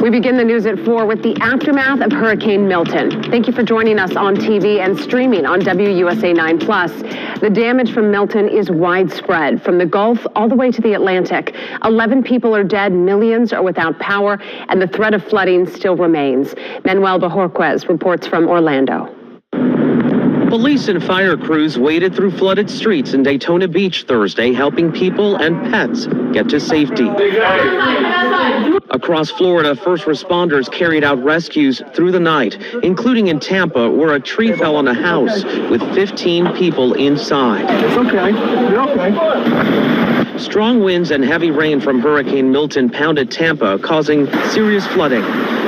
We begin the news at 4 with the aftermath of Hurricane Milton. Thank you for joining us on TV and streaming on WUSA 9+. The damage from Milton is widespread, from the Gulf all the way to the Atlantic. 11 people are dead, millions are without power, and the threat of flooding still remains. Manuel Bajorquez reports from Orlando. Police and fire crews waded through flooded streets in Daytona Beach Thursday, helping people and pets get to safety. Across Florida, first responders carried out rescues through the night, including in Tampa, where a tree fell on a house with 15 people inside. It's okay. You're okay. Strong winds and heavy rain from Hurricane Milton pounded Tampa, causing serious flooding.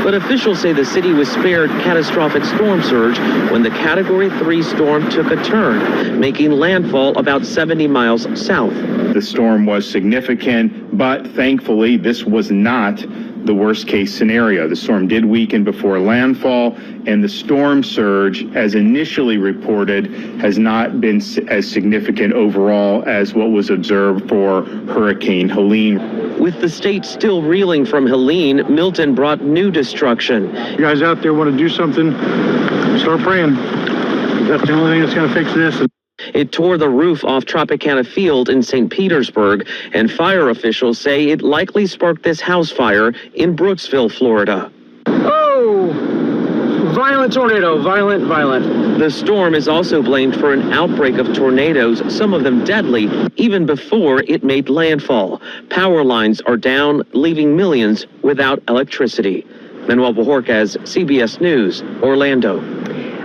But officials say the city was spared catastrophic storm surge when the Category 3 storm took a turn, making landfall about 70 miles south. The storm was significant, but thankfully this was not the worst case scenario. The storm did weaken before landfall, and the storm surge, as initially reported, has not been as significant overall as what was observed for Hurricane Helene. With the state still reeling from Helene, Milton brought new destruction. You guys out there want to do something, start praying. That's the only thing that's going to fix this. It tore the roof off Tropicana Field in St. Petersburg, and fire officials say it likely sparked this house fire in Brooksville, Florida. Oh! Violent tornado, violent. The storm is also blamed for an outbreak of tornadoes, some of them deadly, even before it made landfall. Power lines are down, leaving millions without electricity. Manuel Bajorquez, CBS News, Orlando.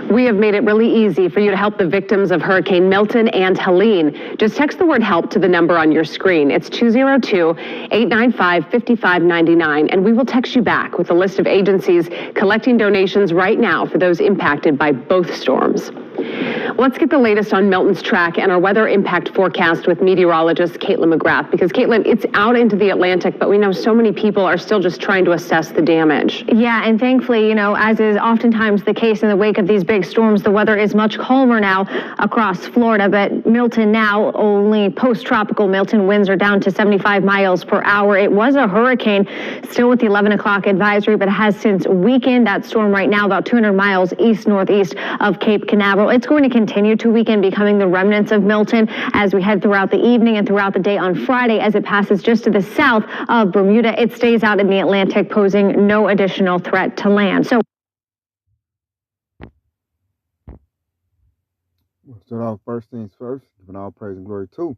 We have made it really easy for you to help the victims of Hurricane Milton and Helene. Just text the word HELP to the number on your screen. It's 202-895-5599, and we will text you back with a list of agencies collecting donations right now for those impacted by both storms. Let's get the latest on Milton's track and our weather impact forecast with meteorologist Caitlin McGrath. Because Caitlin, it's out into the Atlantic, but we know so many people are still just trying to assess the damage. Yeah, and thankfully, as is oftentimes the case in the wake of these big storms, the weather is much calmer now across Florida. But Milton now, only post-tropical Milton, winds are down to 75 miles per hour. It was a hurricane, still with the 11 o'clock advisory, but has since weakened. That storm right now about 200 miles east-northeast of Cape Canaveral. It's going to continue to weaken, becoming the remnants of Milton as we head throughout the evening and throughout the day on Friday as it passes just to the south of Bermuda. It stays out in the Atlantic, posing no additional threat to land. So we'll start off first things first, giving all praise and glory to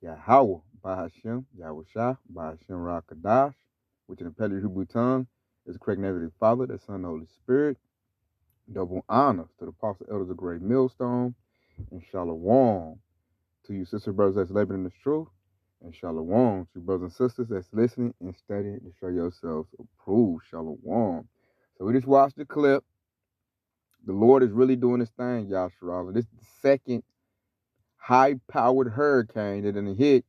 Yahweh, Bahashem, Yahweh Shah, Bahashem Rakadash, which in the Paleo Hebrew tongue is the correct name of the Father, the Son, and the Holy Spirit. Double honor to the apostle elders of Great Millstone, and shalom to you sister brothers that's laboring in the truth, and shalom to you brothers and sisters that's listening and studying to show yourselves approved. Shalom. So we just watched the clip. The Lord is really doing his thing, Yahshua. This is the second high-powered hurricane that done hit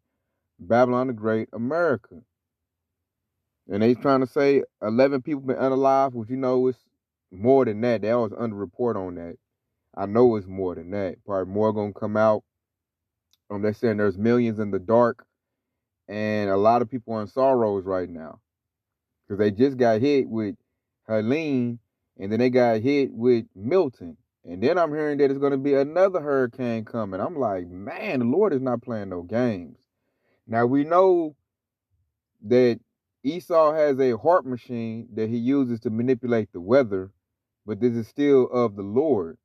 Babylon the Great, America. And they trying to say 11 people been unalive, which is more than that. They always underreport on that. I know it's more than that. Probably more gonna come out. They're saying there's millions in the dark, and a lot of people are in sorrows right now because they just got hit with Helene, and then they got hit with Milton, and then I'm hearing that it's gonna be another hurricane coming. I'm like, man, the Lord is not playing no games. Now we know that Esau has a heart machine that he uses to manipulate the weather. But this is still of the Lord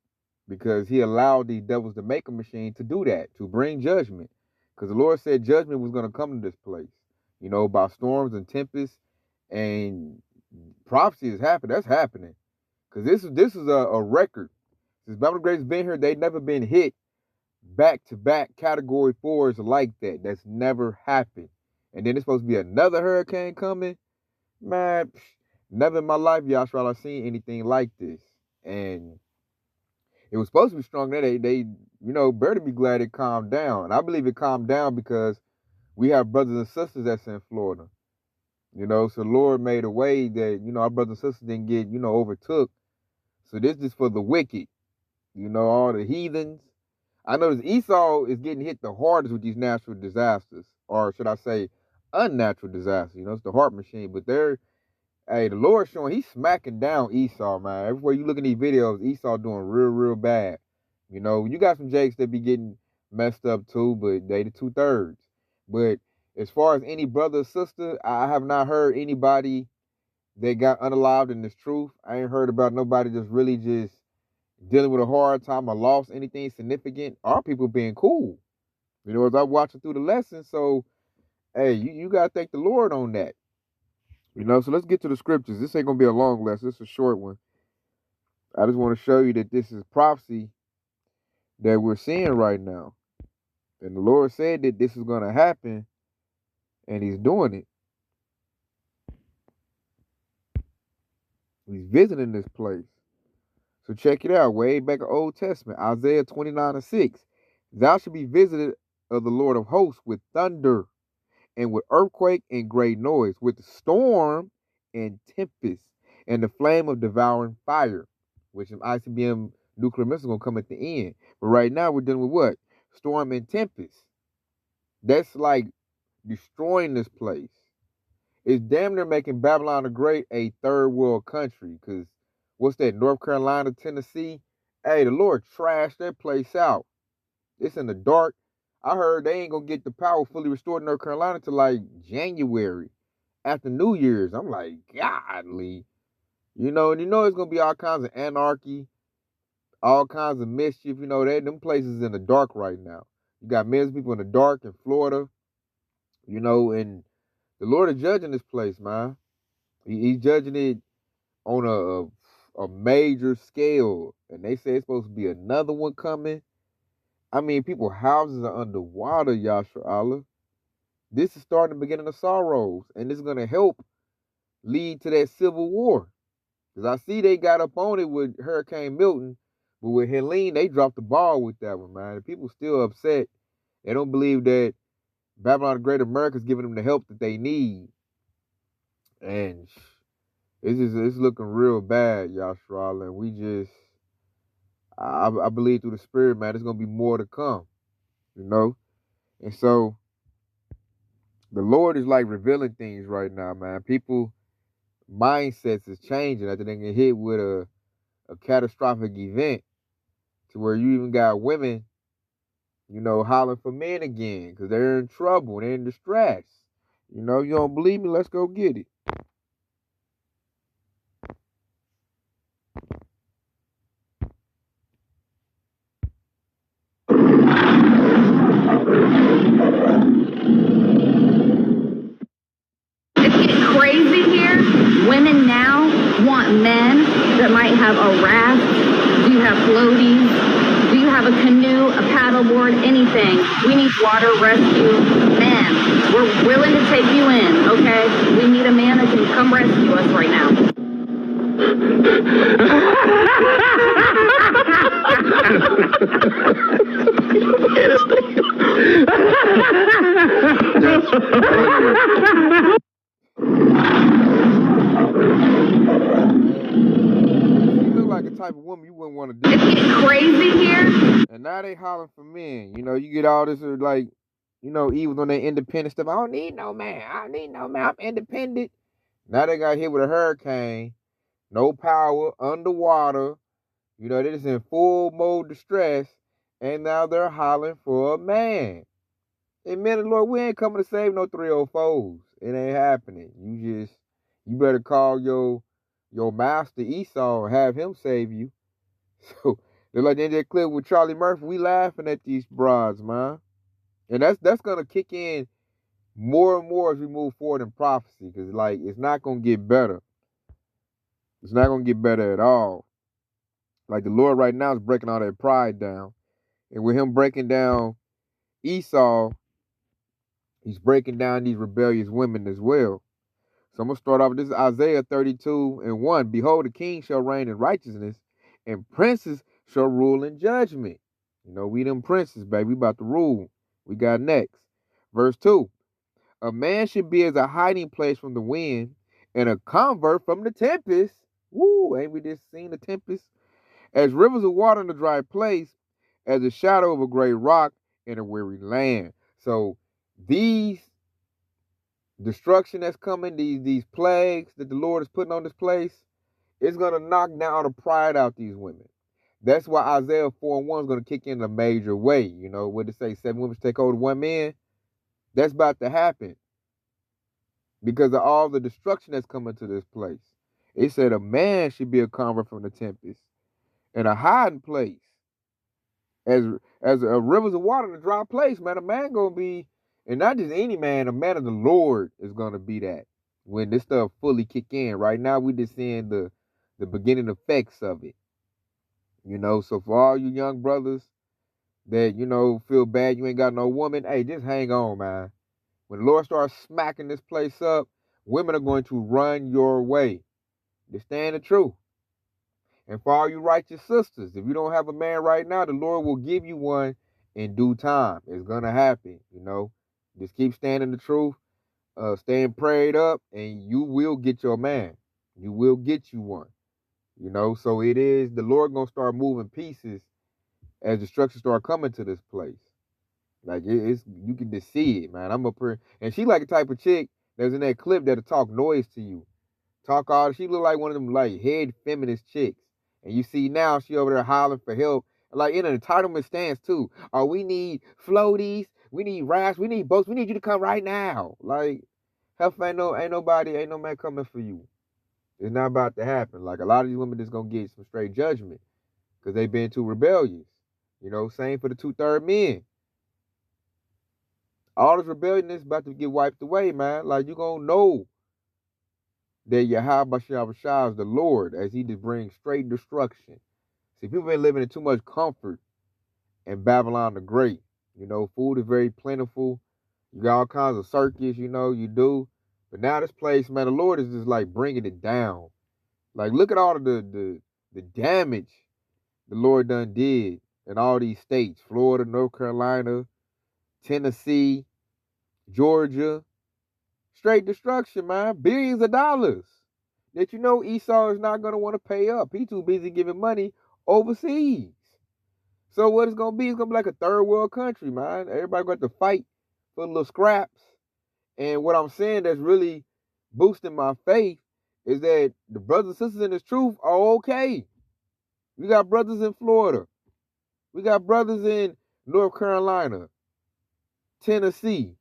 because he allowed these devils to make a machine to do that, to bring judgment. Because the Lord said judgment was going to come to this place, by storms and tempests, and prophecy is happening. That's happening. Because this is a record. Since Babylon the Great's been here, they've never been hit back-to-back Category 4s like that. That's never happened. And then there's supposed to be another hurricane coming. Man, never in my life, Yahshua, I've seen anything like this. And it was supposed to be strong. They better be glad it calmed down. And I believe it calmed down because we have brothers and sisters that's in Florida. So the Lord made a way that, our brothers and sisters didn't get, overtook. So this is for the wicked, all the heathens. I notice Esau is getting hit the hardest with these natural disasters, or should I say unnatural disasters. It's the heart machine, but they're Hey, the Lord showing he's smacking down Esau, man. Everywhere you look in these videos, Esau doing real, real bad. You know, you got some Jakes that be getting messed up too, but they the 2/3. But as far as any brother or sister, I have not heard anybody that got unalived in this truth. I ain't heard about nobody just really just dealing with a hard time or lost anything significant. Our people being cool. You know, as I'm watching through the lesson, so hey, you gotta thank the Lord on that. You know, so let's get to the scriptures. This ain't gonna be a long lesson, it's a short one. I just want to show you that this is prophecy that we're seeing right now. And the Lord said that this is gonna happen, and He's doing it. He's visiting this place. So check it out. Way back in Old Testament, Isaiah 29:6. Thou shalt be visited of the Lord of hosts with thunder and with earthquake and great noise, with storm and tempest, and the flame of devouring fire, which an ICBM nuclear missile gonna come at the end. But right now we're dealing with what? Storm and tempest. That's like destroying this place. It's damn near making Babylon the Great a third world country. Because what's that? North Carolina, Tennessee. Hey, the Lord trashed that place out. It's in the dark. I heard they ain't gonna get the power fully restored in North Carolina till like January after New Year's. I'm like, godly. You know, and you know it's gonna be all kinds of anarchy, all kinds of mischief. You know, them places in the dark right now. You got millions of people in the dark in Florida, you know, and the Lord is judging this place, man. He's judging it on a major scale. And they say it's supposed to be another one coming. I mean, people's houses are underwater, Yasha Allah. This is starting the beginning of sorrows, and this is going to help lead to that civil war. Because I see they got up on it with Hurricane Milton, but with Helene, they dropped the ball with that one, man. The people still upset. They don't believe that Babylon the Great America is giving them the help that they need. And it's looking real bad, Yasha Allah. And we just, I believe through the Spirit, man, there's going to be more to come, you know? And so, the Lord is like revealing things right now, man. People mindsets is changing after they get hit with a catastrophic event to where you even got women, you know, hollering for men again because they're in trouble, they're in distress. You know, you don't believe me? Let's go get it. Crazy here. Women now want men that might have a raft. Do you have floaties? Do you have a canoe, a paddleboard, anything? We need water rescue men. We're willing to take you in, okay? We need a man that can come rescue us right now. She look like a type of woman you wouldn't want to do. It's getting crazy here. And now they hollering for men. You know, you get all this like, you know, even on their independent stuff. I don't need no man. I'm independent. Now they got hit with a hurricane, no power, underwater. You know, they're just in full mode distress. And now they're hollering for a man. And men of the Lord, we ain't coming to save no 304s. It ain't happening. You better call your master Esau and have him save you. So they're like in that clip with Charlie Murphy. We laughing at these broads, man. And that's gonna kick in more and more as we move forward in prophecy, because like it's not gonna get better. It's not gonna get better at all. Like the Lord right now is breaking all that pride down, and with Him breaking down Esau, He's breaking down these rebellious women as well. So I'm gonna start off. This is Isaiah 32:1. Behold, the king shall reign in righteousness, and princes shall rule in judgment. You know, we them princes, baby. We about to rule. We got next. Verse 2. A man should be as a hiding place from the wind, and a convert from the tempest. Woo, ain't we just seen the tempest? As rivers of water in a dry place, as a shadow of a great rock in a weary land. So these destruction that's coming, these plagues that the Lord is putting on this place, it's gonna knock down the pride out these women. That's why Isaiah 4:1 is gonna kick in a major way. You know what it say? 7 women take hold of 1 man. That's about to happen because of all the destruction that's coming to this place. It said a man should be a convert from the tempest and a hiding place, as as a rivers of water in a dry place. Man, a man gonna be, and not just any man, a man of the Lord is gonna be that when this stuff fully kick in. Right now, we just seeing the beginning effects of it. You know, so for all you young brothers that, you know, feel bad you ain't got no woman, hey, just hang on, man. When the Lord starts smacking this place up, women are going to run your way. Just stand the truth. And for all you righteous sisters, if you don't have a man right now, the Lord will give you one in due time. It's gonna happen, you know. Just keep standing the truth, staying prayed up, and you will get your man. You will get you one. You know, so it is the Lord gonna start moving pieces as destruction start coming to this place. Like it's you can just see it, man. I'm up here, and she like a type of chick that's in that clip that'll talk noise to you. Talk all. She look like one of them like head feminist chicks, and you see now she over there hollering for help, like in an entitlement stance too. Oh, we need floaties, we need rafts, we need boats, we need you to come right now. Like, hell, ain't no man coming for you. It's not about to happen. Like a lot of these women just gonna get some straight judgment because they been too rebellious. You know, same for the 2/3 men. All this rebellion is about to get wiped away, man. Like you gonna know that Yahweh Shah is the Lord as he just brings straight destruction. See, people been living in too much comfort in Babylon the Great. You know, food is very plentiful. You got all kinds of circus, you know, you do. But now this place, man, the Lord is just like bringing it down. Like, look at all of the damage the Lord done did in all these states: Florida, North Carolina, Tennessee, Georgia. Straight destruction, man. Billions of dollars that you know Esau is not going to want to pay up. He's too busy giving money overseas. So what it's going to be, it's going to be like a third world country, man. Everybody going to fight for little scraps. And what I'm saying that's really boosting my faith is that the brothers and sisters in this truth are okay. We got brothers in Florida. We got brothers in North Carolina, Tennessee.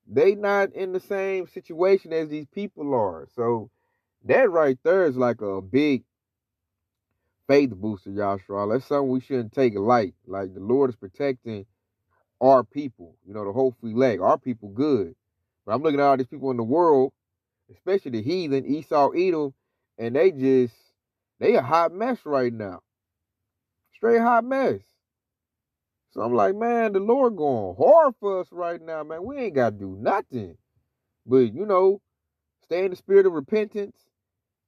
They not in the same situation as these people are. So that right there is like a big faith booster, Yashua. That's something we shouldn't take light. Like the Lord is protecting our people, you know, the whole free leg. Our people good. But I'm looking at all these people in the world, especially the heathen, Esau, Edom, and they a hot mess right now. Straight hot mess. So I'm like, man, the Lord going hard for us right now, man. We ain't got to do nothing. But, you know, stay in the spirit of repentance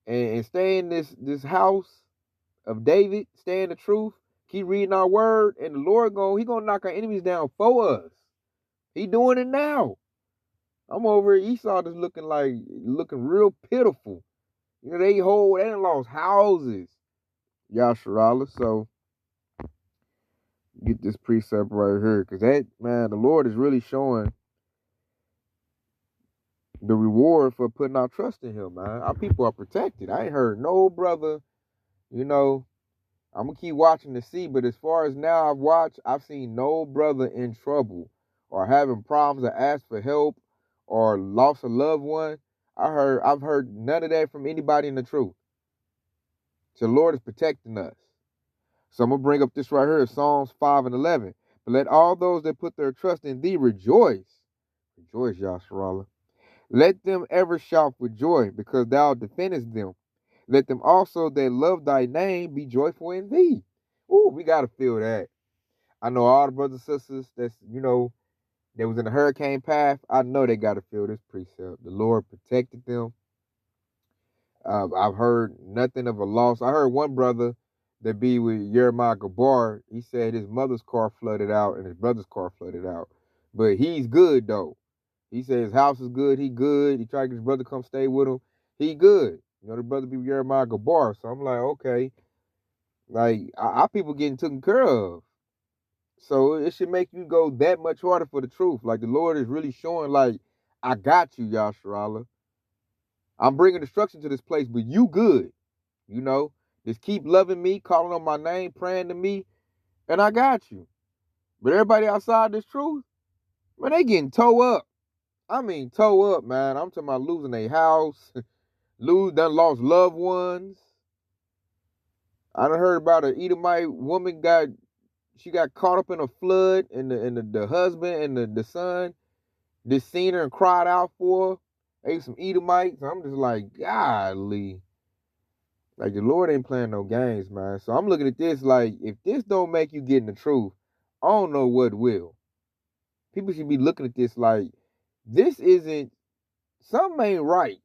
and stay in this house of David, stay in the truth, keep reading our word, and the Lord he gonna knock our enemies down for us. He doing it now. I'm over here, Esau just looking real pitiful. You know, they done lost houses. Yasharala. So get this precept right here. Cause that, man, the Lord is really showing the reward for putting our trust in him, man. Our people are protected. I ain't heard no brother, you know, I'm gonna keep watching to see, but as far as now I've seen no brother in trouble or having problems or ask for help or lost a loved one. I've heard none of that from anybody in the truth. So the Lord is protecting us. So I'm gonna bring up this right here, Psalms 5:11. But let all those that put their trust in thee rejoice. Rejoice, Yasharallah. Let them ever shout for joy, because thou defendest them. Let them also that love thy name be joyful in thee. Ooh, we gotta feel that. I know all the brothers and sisters that's, you know, that was in the hurricane path. I know they gotta feel this precept. The Lord protected them. I've heard nothing of a loss. I heard one brother that be with Jeremiah Gabar. He said his mother's car flooded out and his brother's car flooded out. But he's good though. He said his house is good. He good. He tried to get his brother to come stay with him. He good. You know, the brother be with Jeremiah Gabar. So I'm like, okay. Like, our people getting taken care of. So it should make you go that much harder for the truth. Like, the Lord is really showing, like, I got you, Yasharala. I'm bringing destruction to this place, but you good. You know, just keep loving me, calling on my name, praying to me, and I got you. But everybody outside this truth, man, they getting toe up. I mean, toe up, man. I'm talking about losing their house, done lost loved ones. I done heard about an Edomite woman got caught up in a flood, and the husband and the son just seen her and cried out for her. Ate some Edomites. I'm just like, golly. Like, the Lord ain't playing no games, man. So I'm looking at this like, if this don't make you get in the truth, I don't know what will. People should be looking at this like, this isn't, something ain't right.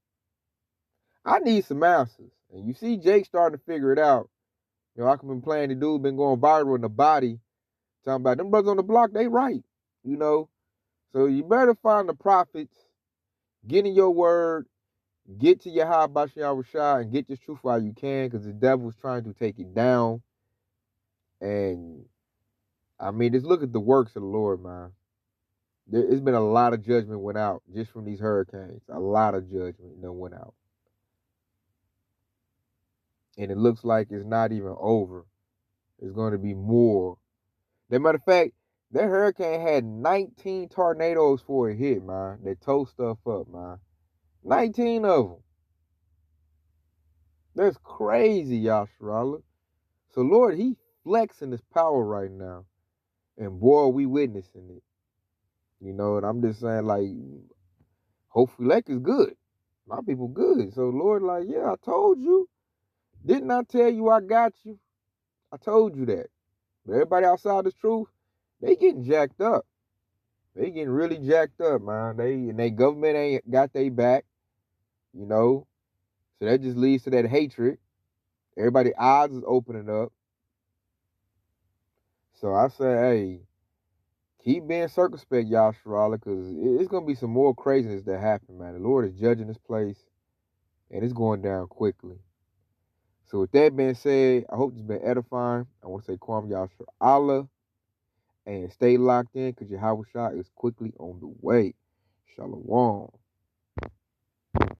I need some answers. And you see Jake starting to figure it out. You know, I been playing the dude, been going viral in the body, talking about them brothers on the block, they right. You know? So you better find the prophets, get in your word, get to your high Bashar and get this truth while you can, because the devil's trying to take it down. And I mean, just look at the works of the Lord, man. It's been a lot of judgment went out just from these hurricanes. A lot of judgment that went out. And it looks like it's not even over. It's going to be more. As a matter of fact, that hurricane had 19 tornadoes for it hit, man. They tore stuff up, man. 19 of them. That's crazy, Yasharala. So, Lord, he flexing his power right now. And boy, we witnessing it. You know, and I'm just saying, like, hopefully Lake is good. My people good. So, Lord, like, yeah, I told you. Didn't I tell you I got you? I told you that. But everybody outside the truth, they getting jacked up. They getting really jacked up, man. They government ain't got their back, you know. So that just leads to that hatred. Everybody's eyes is opening up. So I say, hey, keep being circumspect, Yasharala, because it's going to be some more craziness that happen, man. The Lord is judging this place, and it's going down quickly. So with that being said, I hope this has been edifying. I want to say Kwam Yasharala, and stay locked in, because Yahweh Shah is quickly on the way. Shalom.